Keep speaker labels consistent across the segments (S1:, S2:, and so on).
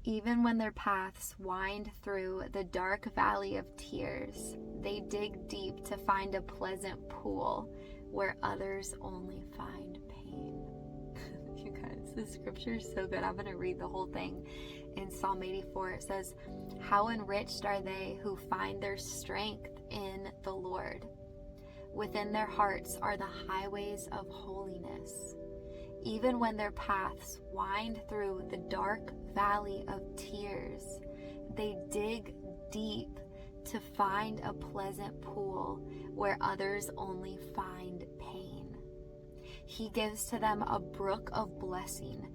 S1: Even when their paths wind through the dark valley of tears, they dig deep to find a pleasant pool where others only find pain. You guys, this scripture is so good. I'm going to read the whole thing. In Psalm 84, it says, "How enriched are they who find their strength in the Lord. Within their hearts are the highways of holiness. Even when their paths wind through the dark valley of tears, they dig deep to find a pleasant pool where others only find pain. He gives to them a brook of blessing,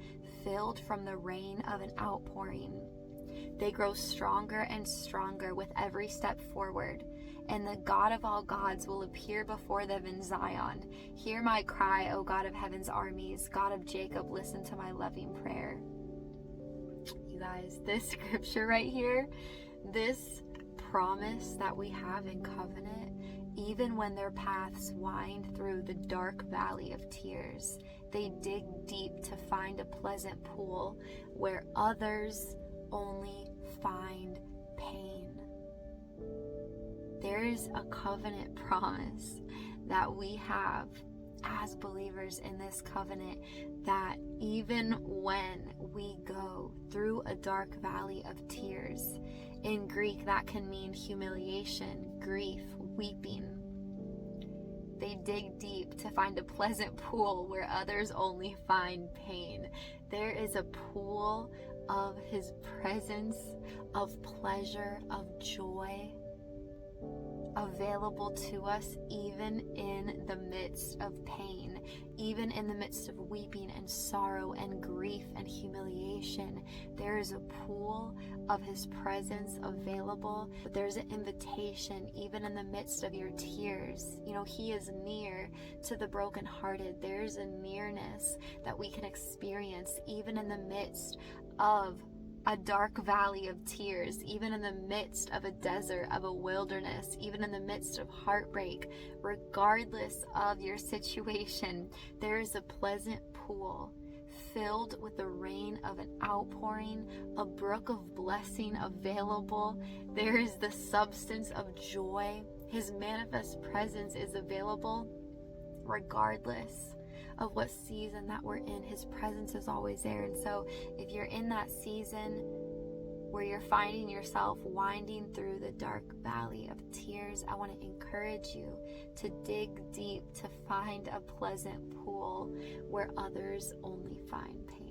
S1: filled from the rain of an outpouring. They grow stronger and stronger with every step forward, and the God of all gods will appear before them in Zion. Hear my cry, O God of heaven's armies, God of Jacob, listen to my loving prayer." You guys, this scripture right here, this promise that we have in covenant, even when their paths wind through the dark valley of tears, they dig deep to find a pleasant pool where others only find pain. There is a covenant promise that we have as believers in this covenant, that even when we go through a dark valley of tears, in Greek that can mean humiliation, grief, weeping, they dig deep to find a pleasant pool where others only find pain. There is a pool of His presence, of pleasure, of joy, available to us even in the midst of pain, even in the midst of weeping and sorrow and grief and humiliation. There is a pool of His presence available. There's an invitation even in the midst of your tears. You know, He is near to the brokenhearted. There's a nearness that we can experience even in the midst of a dark valley of tears, even in the midst of a desert, of a wilderness, even in the midst of heartbreak. Regardless of your situation, there is a pleasant pool filled with the rain of an outpouring, a brook of blessing available. There is the substance of joy. His manifest presence is available regardless of what season that we're in. His presence is always there. And so if you're in that season where you're finding yourself winding through the dark valley of tears, I want to encourage you to dig deep to find a pleasant pool where others only find pain.